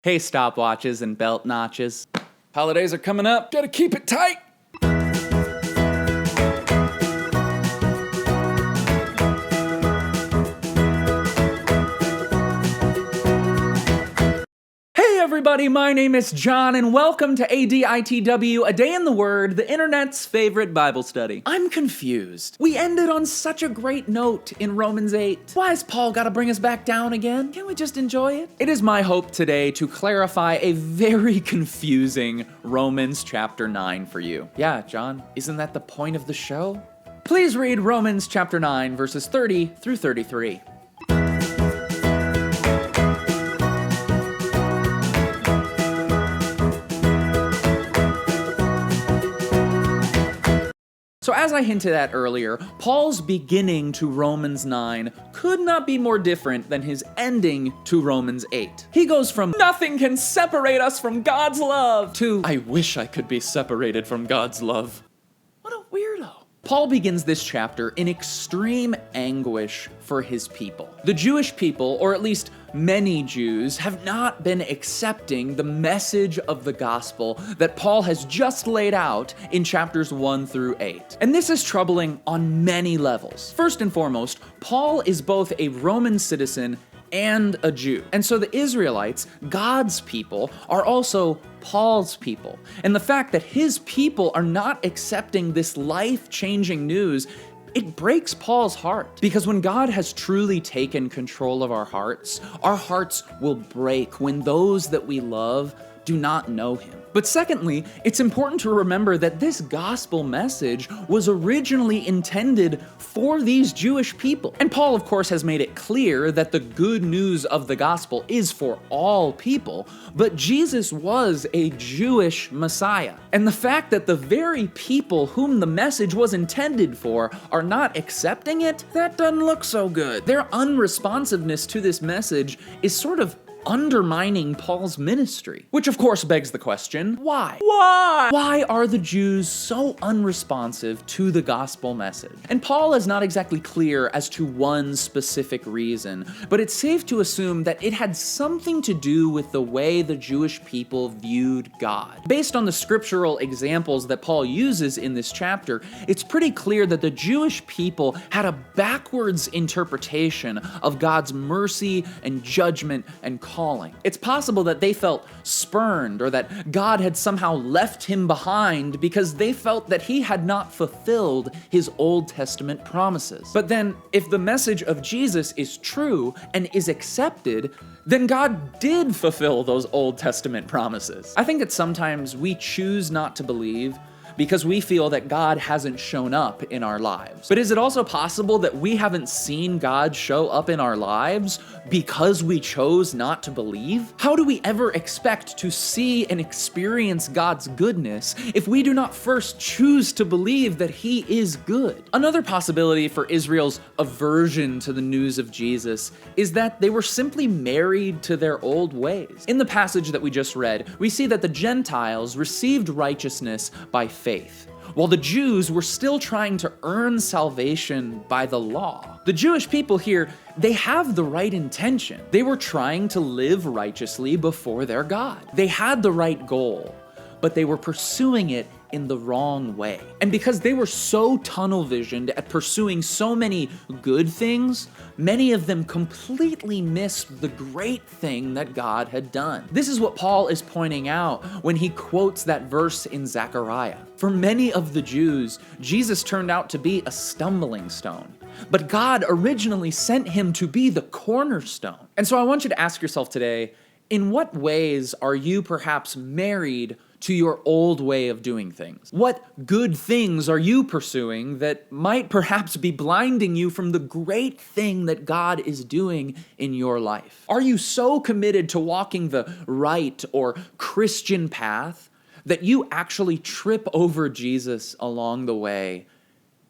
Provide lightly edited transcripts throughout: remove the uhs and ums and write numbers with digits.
Hey, stopwatches and belt notches. Holidays are coming up, gotta keep it tight! Hey everybody, my name is Jon, and welcome to ADITW, A Day in the Word, the internet's favorite Bible study. I'm confused. We ended on such a great note in Romans 8. Why has Paul gotta bring us back down again? Can't we just enjoy it? It is my hope today to clarify a very confusing Romans chapter 9 for you. Yeah, Jon, isn't that the point of the show? Please read Romans chapter 9, verses 30 through 33. So as I hinted at earlier, Paul's beginning to Romans 9 could not be more different than his ending to Romans 8. He goes from "nothing can separate us from God's love" to "I wish I could be separated from God's love." What a weirdo. Paul begins this chapter in extreme anguish for his people. The Jewish people, or at least many Jews, have not been accepting the message of the gospel that Paul has just laid out in chapters 1 through 8. And this is troubling on many levels. First and foremost, Paul is both a Roman citizen and a Jew. And so the Israelites, God's people, are also Paul's people. And the fact that his people are not accepting this life-changing news, it breaks Paul's heart. Because when God has truly taken control of our hearts will break when those that we love do not know him. But secondly, it's important to remember that this gospel message was originally intended for these Jewish people. And Paul, of course, has made it clear that the good news of the gospel is for all people, but Jesus was a Jewish Messiah. And the fact that the very people whom the message was intended for are not accepting it, that doesn't look so good. Their unresponsiveness to this message is sort of undermining Paul's ministry. Which of course begs the question, why? Why are the Jews so unresponsive to the gospel message? And Paul is not exactly clear as to one specific reason, but it's safe to assume that it had something to do with the way the Jewish people viewed God. Based on the scriptural examples that Paul uses in this chapter, it's pretty clear that the Jewish people had a backwards interpretation of God's mercy and judgment and calling. It's possible that they felt spurned or that God had somehow left him behind because they felt that he had not fulfilled his Old Testament promises. But then, if the message of Jesus is true and is accepted, then God did fulfill those Old Testament promises. I think that sometimes we choose not to believe because we feel that God hasn't shown up in our lives. But is it also possible that we haven't seen God show up in our lives because we chose not to believe? How do we ever expect to see and experience God's goodness if we do not first choose to believe that he is good? Another possibility for Israel's aversion to the news of Jesus is that they were simply married to their old ways. In the passage that we just read, we see that the Gentiles received righteousness by faith, while the Jews were still trying to earn salvation by the law. The Jewish people here, they have the right intention. They were trying to live righteously before their God. They had the right goal, but they were pursuing it in the wrong way. And because they were so tunnel visioned at pursuing so many good things, many of them completely missed the great thing that God had done. This is what Paul is pointing out when he quotes that verse in Zechariah. For many of the Jews, Jesus turned out to be a stumbling stone, but God originally sent him to be the cornerstone. And so I want you to ask yourself today, in what ways are you perhaps married to your old way of doing things? What good things are you pursuing that might perhaps be blinding you from the great thing that God is doing in your life? Are you so committed to walking the right or Christian path that you actually trip over Jesus along the way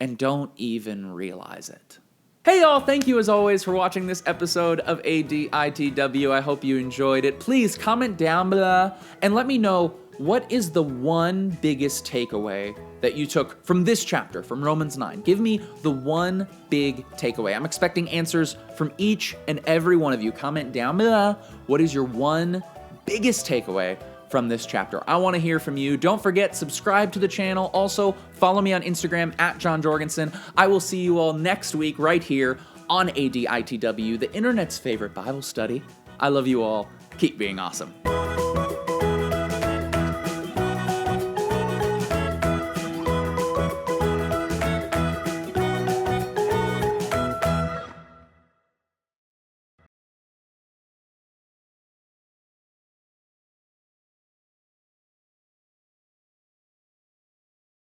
and don't even realize it? Hey y'all, thank you as always for watching this episode of ADITW. I hope you enjoyed it. Please comment down below and let me know, what is the one biggest takeaway that you took from this chapter, from Romans 9? Give me the one big takeaway. I'm expecting answers from each and every one of you. Comment down below. What is your one biggest takeaway from this chapter? I want to hear from you. Don't forget, subscribe to the channel. Also, follow me on Instagram at Jon Jorgenson. I will see you all next week right here on ADITW, the internet's favorite Bible study. I love you all. Keep being awesome.